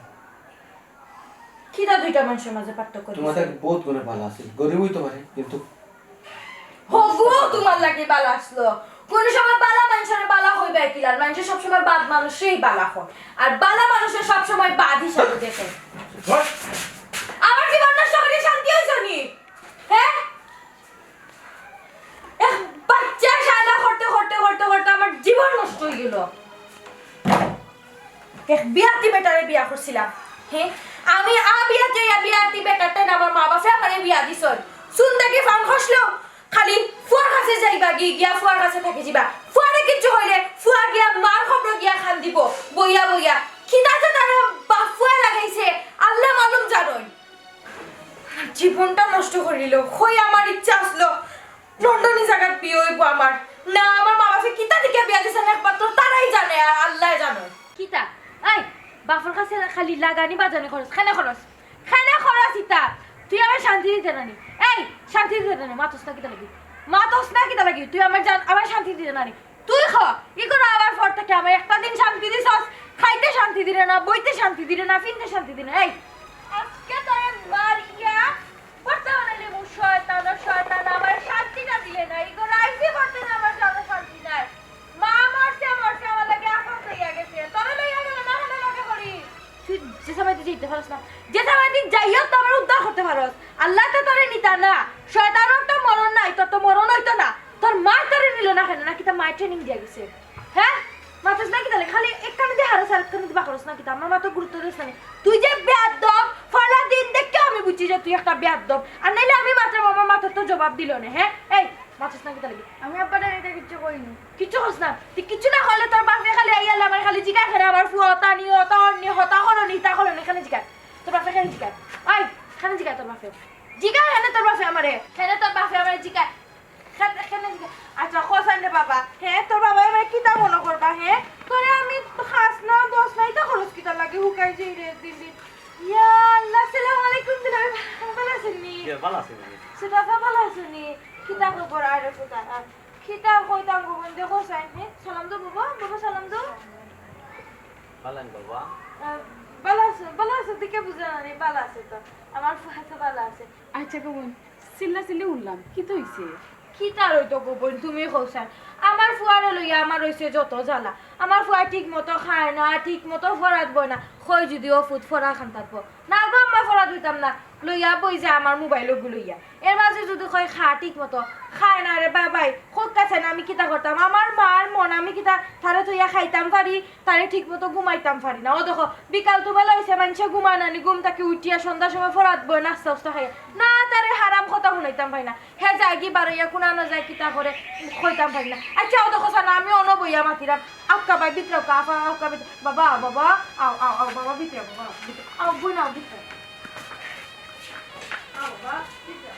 [SPEAKER 5] কিতা দুইটা মানুষের মাঝে পার্থক্য দিছে?
[SPEAKER 7] তোমাদের বহুত গুণে ভালো আছে গরিব হইতে পারে কিন্তু
[SPEAKER 5] হগো তোমার লাগে বালা আসলো কোন সময় বালা মানুষের বালা হইবে কিলার মানুষের সব সময় বাদ মানুষই বালা হয় আর বালা মানুষের সব সময় বাদ হিসাবে দেখে। আমার জীবন নষ্ট করে শান্তি হইছ নি? হ্যাঁ বাচ্চা শালা করতে করতে করতে করতে আমার জীবন নষ্ট হয়ে গেল। এক বিয়াতি বেটারে বিয়া করছিলাম। হ্যাঁ আমি বিয়াতি বেটারটা আমার মা বাবা আমারে বিয়া দিছন সুন্দরকে ফার্ম খসলো খালি ফুয়ার কাছে যাইবা গিয়া ফুয়ার কাছে থাকি যাবা ফুয়ারে কিছু হইলে ফুয়া গিয়া মার খবর গিয়া খান দিব বইয়া বইয়া কিনা যে তার বাফুয়া লাগাইছে আল্লাহ মালুম জানোই। জীবনটা নষ্ট করিল কই আমার ইচ্ছা আসলো লন্ডনে জায়গার বিয়ে হইব আমার না আমার মা বাবা কিতা দিকে বিয়া দিছেন একমাত্র তারাই জানে আর আল্লাহ জানে। কিতা এই বাফর কাছে খালি লাগানি বাজানি খরচ খানা খরচ ইতা তুই আমার শান্তি দিতে নানি এই শান্তি দিতে নানি মাতস না কিতা লাগি তুই আমার শান্তি দিতে নানি তুই খ ই করে আবার ফর থেকে আমার একটা দিন শান্তি দিছস খাইতে শান্তি দিলে না বইতে শান্তি দিলে না ফিনতে শান্তি দিলে এই আজকে তোরে মারিয়া বর্তমানে লেবু শয়তান আমার শান্তিটা দিলে না ই করে আইসি করতে না আমার জানা শান্তি নাই মা মরছে আমার লাগে আকাশ হইয়া গেছে তোরে লইয়া গেল না হলে লাগে করি তুই যে সময় তুই যেতে পারস না যে সময় তুই যাইও তো আমার উদ্ধার করতে পারস আল্লাহ তো তোরে নিতা না শয়তানের তো মরণ নাই তোর তো মরণ হইতো না তোর মা তোরে নিল না কেন নাকি তোর মায়ের ট্রেনিং দিয়া গেছে? হ্যাঁ মাথাস না কি তাহলে খালি এক কানে দিয়ে হারাস আর এক কানে দিয়ে বাকরস না কি আমার মাথা গুরুত্ব দিস না তুই যে বেয়াদব ফলা দিন দেখে আমি বুঝছি যে তুই একটা বেয়াদব আর নাইলে আমি মাত্র আমার মাথার তো জবাব দিল না হ্যাঁ এই মাথাস না কি তাহলে
[SPEAKER 2] আমি আব্বার এটা কিচ্ছু করিনি
[SPEAKER 5] কিচ্ছু হস না তুই কিচ্ছু না করলে তোর বাপে খালি আইয়ালে আমার খালি জিগা খেলে আমার ফুয়তা নি অতা অন্য হতা করনি তা করনি খালি জিগা তোর বাপে খালি জিগা আই খালি জিগা তোর বাপে জিগা হেনে তোর বাপে আমারে হেনে তোর বাপে আমারে জিগা খানে জিগা আচ্ছা কোসান রে বাবা হ্যাঁ তোর বাবা আমারে কিতা মনে করবা হ্যাঁ তোরে আমি খাস না দোষ নাই তা খরচ কিতা লাগে হুকাই যাই রে দিন দিন ইয়া আল্লাহ আসসালামু আলাইকুম দিলা ভালো আছেন নি
[SPEAKER 3] ভালো আছে
[SPEAKER 5] সেটা ভালো আছেন নি কিতা খবর আরে কোথা কিতা কইতাম গো বন্ধে কোসান হ্যাঁ সালাম দো বাবা বাবা সালাম দো
[SPEAKER 3] ভালো বাবা
[SPEAKER 5] ভালো আছে দেখে বুঝা না নি ভালো আছে তো আমার ফুয়াতে ভালো আছে
[SPEAKER 4] আচ্ছা গো বোন চিল্লা চিল্লি উঠলাম কি তো হইছে
[SPEAKER 5] কি তার হইতো গো বোন তুমি কইছান আমার ফুয়ারে লইয়া আমার হইছে যত জ্বালা আমার ফুয়া ঠিক মতো খায় না ঠিক মতো ফরাত বই না কই যদি ও ফুট ফরা খান থাকবো না গো আমার ফরাত হইতাম না লইয়া বই যে আমার মোবাইল লইয়া এর মাঝে যদি কই খা ঠিক মতো খায় না রে বাবাই কোক কাছে না আমি কিতা করতাম আমার মার মন আমি কিতা তারে থইয়া খাইতাম পারি তারে ঠিক মতো ঘুমাইতাম পারি না ও দেখো বিকাল তো বেলা হইছে মানুষে ঘুমানানি ঘুম থেকে উঠিয়া সন্ধ্যার সময় ফরাত বই নাস্তা উস্তা খাইয়া না তারে হারাম কথা শুনাইতাম পারি না হে যায় কি বারইয়া কোনানো যায় কিতা করে কইতাম পারি না আচ্ছা ও দেখো সানা আমি অন বইয়া মাতিরাম আক্কা বাই ভিতরে কাফা আক্কা বাবা বাবা আও আও আও বাবা ভিতরে বাবা আও বই না ভিতরে আও বাবা ভিতরে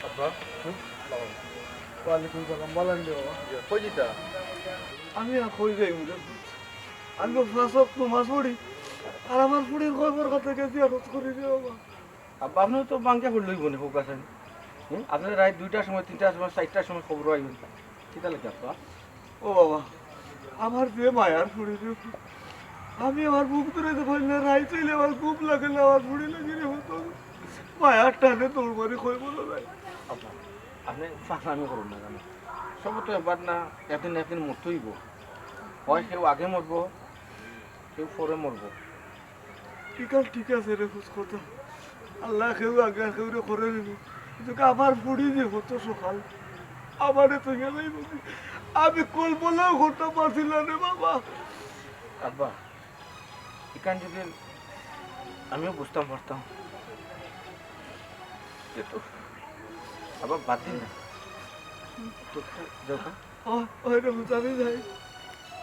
[SPEAKER 1] আব্বা
[SPEAKER 6] ওয়ালাইকুম সালাম বলেন রে বাবা
[SPEAKER 1] কই দিতা
[SPEAKER 6] আমি আর কই যাই বুঝে আমি তো ফাঁসক তো মাছ পড়ি আর আমার ফুড়ির খবর কথা গেছি আর করি রে বাবা
[SPEAKER 1] আব্বা আপনি তো বাঙ্কে হল লইব না হোক আছেন আপনি রাত 2টার সময় 3টার সময় 4টার সময় খবর আইবেন কিতা লাগে আব্বা
[SPEAKER 6] ও বাবা আমার যে মায়ার ফুড়ি রে আমি আমার বুক ধরে দেখল না রাই চাইলে আমার খুব লাগে না আমার ফুড়ি লাগে রে হতো মায়ার টানে তোর মারি কই বলো ভাই
[SPEAKER 1] আব্বা আপনি ফাঁসামি করুন না জানো সব তো এবার না একদিন একদিন মরতেইব হয় কেউ আগে মরবো কেউ পরে মরবো
[SPEAKER 6] ঠিক আছে রে খুশ কথা আল্লাহ কেউ আগে কেউ রে করে দিব কিন্তু আমার ফুড়ি যে হতো সকাল আমারে তো গেলেই বুঝি আমি কল্পনাও করতে পারছিলাম রে বাবা
[SPEAKER 1] আব্বা এখান যদি আমিও বুঝতাম পারতাম কিন্তু আবার বাদ দিন না তো দেখো
[SPEAKER 6] ওই রে আমি যাই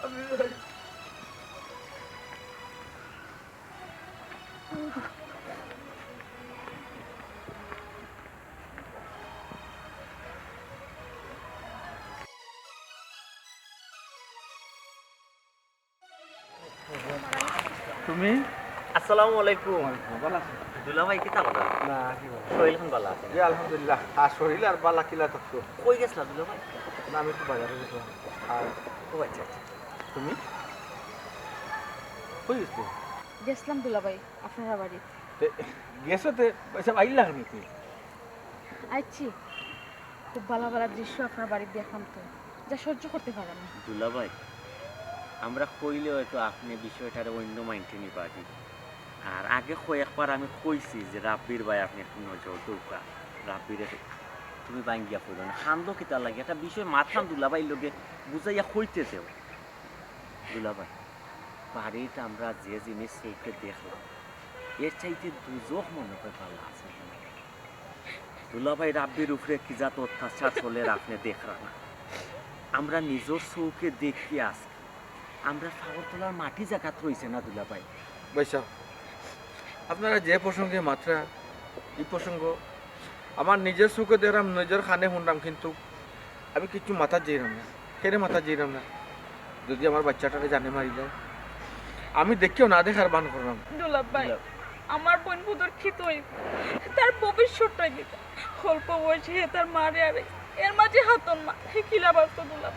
[SPEAKER 6] আমি যাই
[SPEAKER 1] তুমি
[SPEAKER 3] আসসালামু আলাইকুম
[SPEAKER 1] ভালো আছো
[SPEAKER 3] দুলা ভাই কিতা কথা
[SPEAKER 1] না কি বলো
[SPEAKER 3] শরীর এখন ভালো আছে
[SPEAKER 1] জি আলহামদুলিল্লাহ আর শরীর আর বালা কিলা থাকতো
[SPEAKER 3] কই গেছলা দুলা ভাই
[SPEAKER 1] না আমি একটু বাজারে গেছিলাম আর
[SPEAKER 3] ও আচ্ছা আচ্ছা
[SPEAKER 1] তুমি কই গেছো
[SPEAKER 4] গেছিলাম দুলাভাই আপনারা বাড়ি
[SPEAKER 1] গেছো তে এসব আইলা কেন তুই
[SPEAKER 4] আইছি খুব ভালো ভালো দৃশ্য আপনার বাড়িতে দেখলাম তো যা সহ্য করতে পারেন না
[SPEAKER 3] দুলা ভাই আমরা কইলে হয়তো আপনি বিষয়টার অন্য মাইন্ডে নিবা দি আর আগে কয়েকবার আমি কইছি যে রাব্বির ভাই আপনি একটু নজর দৌকা রাব্বিরে তুমি বাঙ্গিয়া পড়ো না খান্দ কিতা লাগে একটা বিষয় মাথাম দুলাভাই লগে বুঝাইয়া কইতে দেও দুলাভাই বাড়িতে আমরা যে জিনিস চোখে দেখলাম এর চাইতে দুজক মনে হয় ভালো আছে দুলাভাই রাব্বির উপরে কি জাত অত্যাচার চলে আপনি দেখরা না আমরা নিজের চৌকে দেখি আছি আমরা সাগর তোলার মাটি জায়গা রয়েছে না দুলাভাই
[SPEAKER 1] বৈশাখ আপনারা যে প্রসঙ্গে মাত্রা এই প্রসঙ্গ আমার নিজের সুখে দেখলাম নিজের খানে শুনলাম কিন্তু আমি কিছু মাথা যেরাম না কেন মাথা যেরাম না যদি আমার বাচ্চাটাকে জানে মারি যায় আমি দেখেও না দেখার বান করলাম
[SPEAKER 4] দুলাভাই আমার বোন পুতর খিত হইব তার ভবিষ্যৎটা দিতা অল্প বয়সে তার মারে আরে এর মাঝে হাতন মা কিলা বাস্ত দুলাভ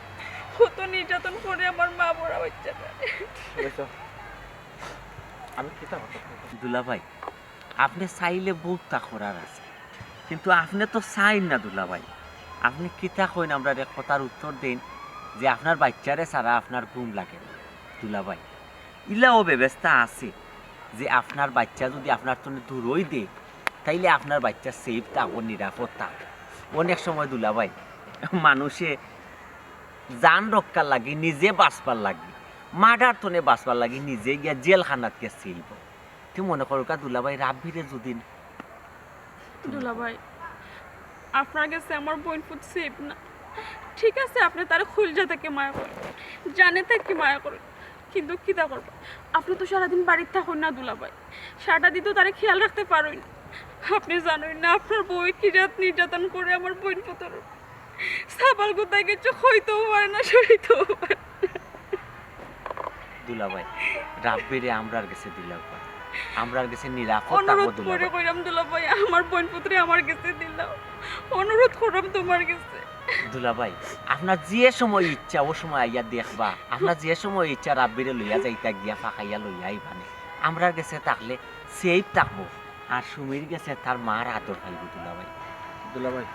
[SPEAKER 4] কত নির্যাতন করে আমার মা বড়া বাচ্চাটা
[SPEAKER 1] বৈশাখ আমি কিতা কথা
[SPEAKER 3] দুলাভাই আপনি চাইলে বহুত করার আছে কিন্তু আপনি তো চাইন না দুলাভাই আপনি কিতা কইন আমরা কথার উত্তর দিন যে আপনার বাচ্চারে সারা আপনার ঘুম লাগে দুলাভাই ইলাও ব্যবস্থা আছে যে আপনার বাচ্চা যদি আপনার তো দূরই দে তাইলে আপনার বাচ্চা সেফ থাকবো, নিরাপদ থাকবো। অনেক সময় দুলাভাই মানুষে জান রক্ষার লাগি নিজে বাঁচবার লাগি, মার্ডার তনে বাঁচবার লাগি নিজে গিয়া জেলখানাতকে ছিলব। তুই মনে করো কা দুলাভাই রাব্বিরে যদি
[SPEAKER 4] দুলাভাই আপনার কাছে আমার বোন ফুট সেফ না, ঠিক আছে আপনি তার খুলজা থেকে মায়া করেন, জানে থেকে মায়া করেন, কিন্তু কিতা করবো আপনি তো সারাদিন বাড়িতে থাকুন না দুলাভাই, সারাটা দিন তো তারে খেয়াল রাখতে পারেন। আপনি জানেন না আপনার বই কি রাত নির্যাতন করে আমার বোন পুতর সাবাল কোথায় কিছু হইতেও পারে না, সইতেও পারে না।
[SPEAKER 3] দুলাভাই রাব্বিরে আমরার কাছে দিলাম, আমরার কাছে নিরাপদ থাকবো
[SPEAKER 4] অনুরোধ করে
[SPEAKER 3] দুলাভাই।
[SPEAKER 4] কইরাম দুলাভাই আমার বোন পুত্রে আমার কাছে দিলাম, অনুরোধ করলাম তোমার কাছে।
[SPEAKER 3] দুলাভাই আপনার যে সময় ইচ্ছা ও সময় আইয়া দেখবা, আপনার যে সময় ইচ্ছা রাব্বিরে লইয়া যাইতা গিয়া ফাঁকাইয়া লইয়া আইবানে, আমরার কাছে থাকলে সেফ থাকবো, আর সুমির কাছে তার মার আদর পাইব দুলাভাই।
[SPEAKER 1] দুলাভাই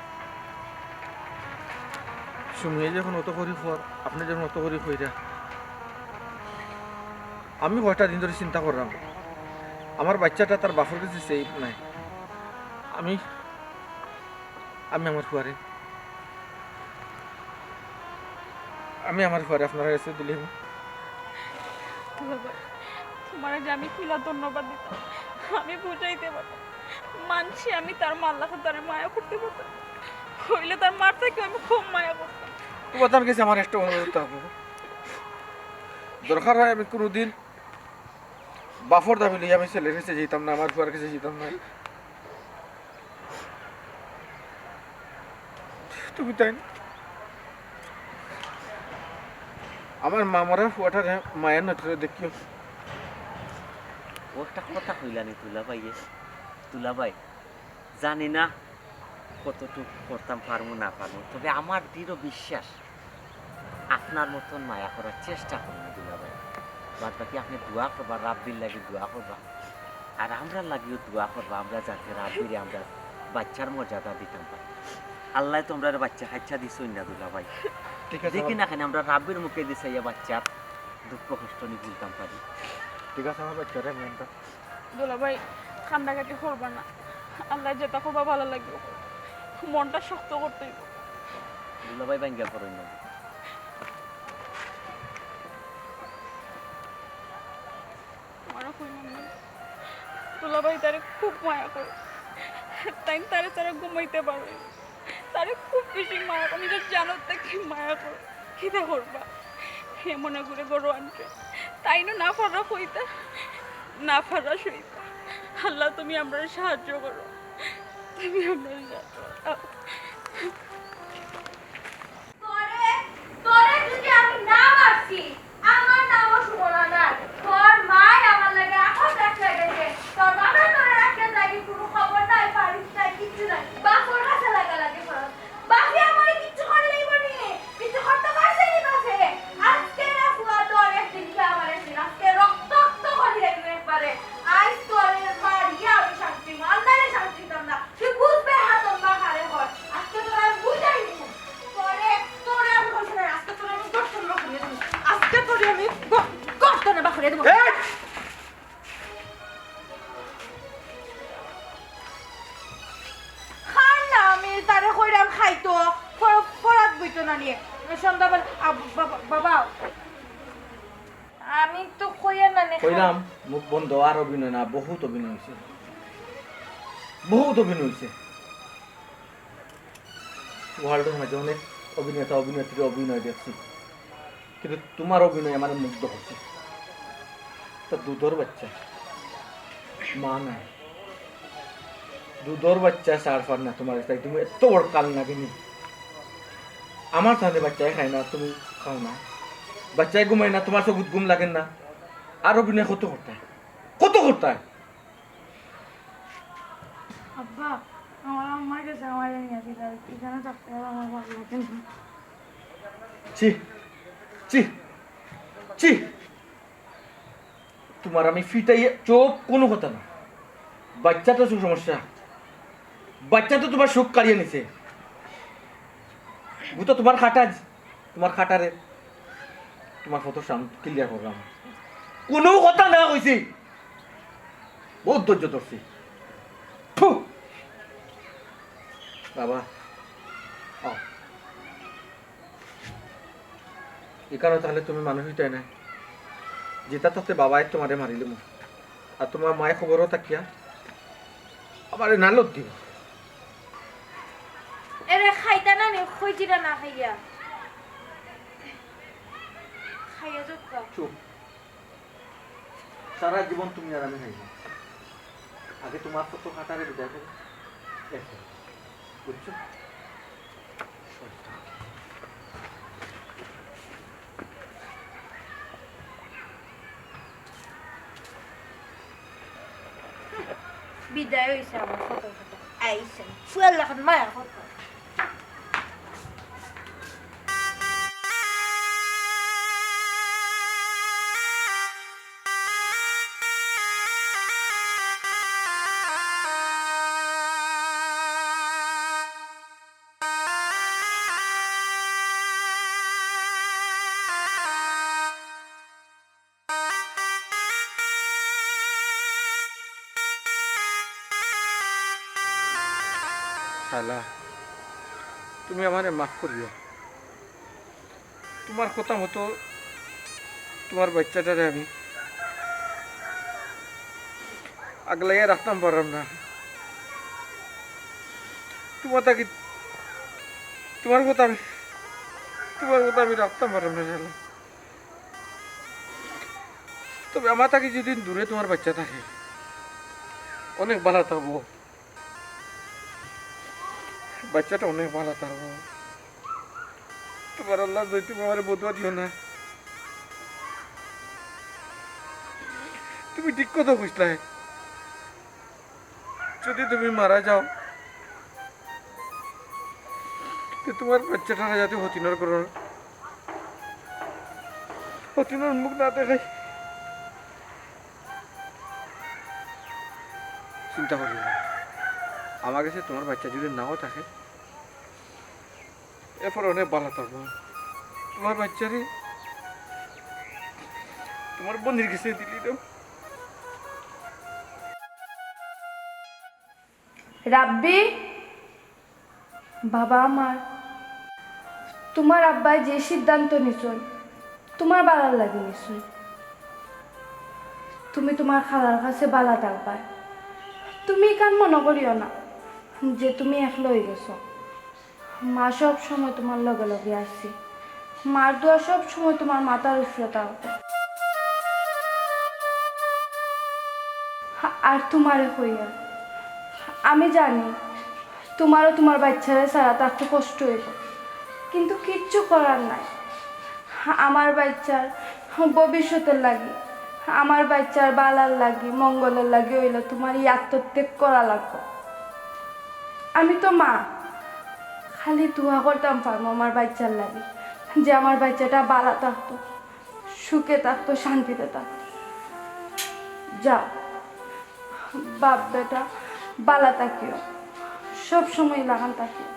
[SPEAKER 1] সুমিয়ে যখন অত করি খর, আপনি যখন অত করি খইরা, আমি কয়টা দিন ধরে চিন্তা করলাম আমার বাচ্চাটা তার বাপের কাছে সেফ নাই। আমি আমার ফুয়ারে আমার ফুয়ারে আপনার কাছে দিলে
[SPEAKER 4] দুলাভাই তোমার যে আমি কিলা ধন্যবাদ দিতাম, আমি বুঝাইতে পারতাম, মানছি আমি তার মাল্লাকে তারে মায়া করতে পারতাম, হইলে তার মার থেকে আমি খুব মায়া করতাম।
[SPEAKER 1] তোমার কাছে আমার একটা অনুরোধ থাকবো, দরকার হয় আমি কোনোদিন বাফর দাবি লইয়া আমি ছেলের কাছে যেতাম না, আমার ফুয়ার কাছে যেতাম না। তুমি তাই না? আমার মামারা ফুয়াটার মায়ের নজরে দেখিও।
[SPEAKER 3] ওটা কথা কইলানি দুলাভাই, দুলাভাই জানি না কতটুকু করতাম পারবো না পারবো, তবে আমার দৃঢ় বিশ্বাস আপনার মতন মায়া করার চেষ্টা করবো দুলাভাই। বাদ বাকি আপনি দোয়া করবা, রাব্বির লাগে দোয়া করবা, আর আমরা লাগিও দোয়া করবা, আমরা যাতে রাব্বিরে আমরা বাচ্চার মর্যাদা দিতাম পারি। আল্লাহ তোমরা বাচ্চা খাচ্ছা দিছই না দুলাভাই,
[SPEAKER 1] ঠিক আছে
[SPEAKER 3] দেখি না কেন আমরা রাব্বির মুখে দিছে বাচ্চার দুঃখ কষ্ট নিয়ে ভুলতাম পারি।
[SPEAKER 1] ঠিক আছে আমার বাচ্চারা মেনটা
[SPEAKER 4] দুলাভাই কান্দাকাটি করবা না, আল্লাহ যেটা করবা ভালো লাগবে, মনটা শক্ত করতে হইব।
[SPEAKER 3] দুলাভাই ব্যাঙ্গা করেন না।
[SPEAKER 4] আমারও কইলাম না দুলাভাই তারে খুব মায়া করে, তাই তারে তারা ঘুমাইতে পারবে, তারে খুব বেশি মায়া করে, নিজের জানোর থেকে মায়া করে, খিদে করবা হে মনে করে গরু আনতে, তাই না ফারা হইতা না ফারা সইতা। আল্লাহ তুমি আমরা সাহায্য করো, তুমি আমরা সাহায্য করো।
[SPEAKER 5] তোরে তোরে যদি আমি না মারছি, আমার নামও সুমনা না, তোর মাই আমার লাগে এখন রাখতে গেছে, তোর বাবা তোরে রাখতে যাই কোনো খবর নাই, পারিস নাই, কিচ্ছু নাই, বাপর কাছে লাগা লাগে ফরজ, বাপি আমার কিচ্ছু করে লইব নি, কিছু করতে পারছে নি বাপে, আজকে না ফুয়া তোর একদিন কি আমার একদিন, আজকে রক্ত করে লাগবে একবারে, আজ তোরে মারিয়া আমি শান্তি মালদারে শান্তি দাম না, তুই বুঝবে হাতন বা খারে হয়, আজকে তোর আর বুঝাই নি, তোরে তোরে আমি কইছি না, আজকে তোরে আমি গর্তন বাখরিয়ে দেব, আজকে তোরে আমি গর্তনে বাখরিয়ে দেব। খান না, আমি তারে কইরাম খাইতো, ফরাত বইতো না নিয়ে সন্ধ্যাবেলা বাবা আমি তো কইয়া না
[SPEAKER 1] কইলাম মুখ বন্ধ, আর অভিনয় না, বহুত অভিনয় হয়েছে, বহুত অভিনয় হয়েছে। ওয়ার্ল্ডের মাঝে অনেক অভিনেতা অভিনেত্রী অভিনয় দেখছি, কিন্তু তোমার অভিনয় আমার মুগ্ধ করছে। তা দুধর বাচ্চা মা নাই, দুধর বাচ্চা সার ফার না তোমার, তাই তুমি এত বড় কাল না কিনি আমার তাহলে বাচ্চায় খায় না, তুমি খাও না, বাচ্চায় ঘুমায় না, তোমার চোখ ঘুম লাগেন না, আর অভিনয় কত করতে কত করতে
[SPEAKER 2] আব্বা আমার আম্মার কাছে আমার নিয়ে দিল, এখানে থাকতে আমার ভালো লাগে না।
[SPEAKER 1] ছি ছি ছি, তোমার আমি ফিটাইয়ে চোখ কোনো কথা না, বাচ্চা তো সমস্যা, বাচ্চা তো তোমার সুখ কাড়িয়ে নিছে, তো তোমার খাটাজ, তোমার খাটারে তোমার কত সাম ক্লিয়ার করলাম, কোনো কথা না কইছি বহুত ধৈর্য ধরছি ফু! বাবা আও। এখানে তাহলে তুমি মানুষ হইতাই না যেটা তাতে বাবাই তোমারে মারিল আর তোমার মায়ের খবরও তাকিয়া আমার নালত দিব
[SPEAKER 5] এরে খাইতা না নে খইজিরা না খাইয়া খাইয়া যত
[SPEAKER 1] চুপ সারা জীবন তুমি আর আমি খাইব আগে তোমার কত কাটারে বিদায় করো এরপর, বুঝছো
[SPEAKER 5] বিদায় হইছে আমার কত কত আইছেন ফুয়াল লাখান মায়া কত
[SPEAKER 1] শালা তুমি আমারে মাফ করিও তোমার কথা মতো তোমার বাচ্চাটারে আমি আগলাইয়া রাখতাম পারলাম না তোমার কথা আমি রাখতাম পারলাম না শালা তবে আমার তাকে যদি দূরে তোমার বাচ্চা থাকে অনেক ভালো থাকবো বাচ্চাটা অনেক ভালো থাকবো তোমার আল্লাহ যদি তুমি আমার বদুয়া দিও না তুমি ঠিক কথা বুঝলে যদি তুমি মারা যাও তো তোমার বাচ্চাটা যাতে হতিনর করো হতিনর মুখ না দেখাই চিন্তা করিও না আমার কাছে তোমার বাচ্চা যদি নাও থাকে এরপর অনেক ভালো থাকবো তোমার বাচ্চারে তোমার বোনের কাছে দিলি তো
[SPEAKER 2] রাব্বি বাবা আমার তোমার আব্বাই যে সিদ্ধান্ত নিছুন তোমার বালার লাগে নিছুন তুমি তোমার খালার কাছে বালা থাকবা তুমি কান মনে করিও না যে তুমি একলা হয়ে গেছো মা সব সময় তোমার লগে লগে আসছি মার দোয়া সব সময় তোমার মাথার উপরে থাকবে আর তোমারে হইয়া আমি জানি তোমারও তোমার বাচ্চারা ছাড়া থাকতে কষ্ট হইব কিন্তু কিচ্ছু করার নাই আমার বাচ্চার ভবিষ্যতের লাগি আমার বাচ্চার বালার লাগি মঙ্গলের লাগি হইলে তোমার এই আত্মত্যাগ করা লাগবে আমি তো মা খালি দোয়া করতাম পারবো আমার বাচ্চার লাগি যে আমার বাচ্চাটা বালা থাকতো সুখে থাকতো শান্তিতে থাকতো যাও বাপ বেটা বালা থাকিও সব সময় লাগান থাকিও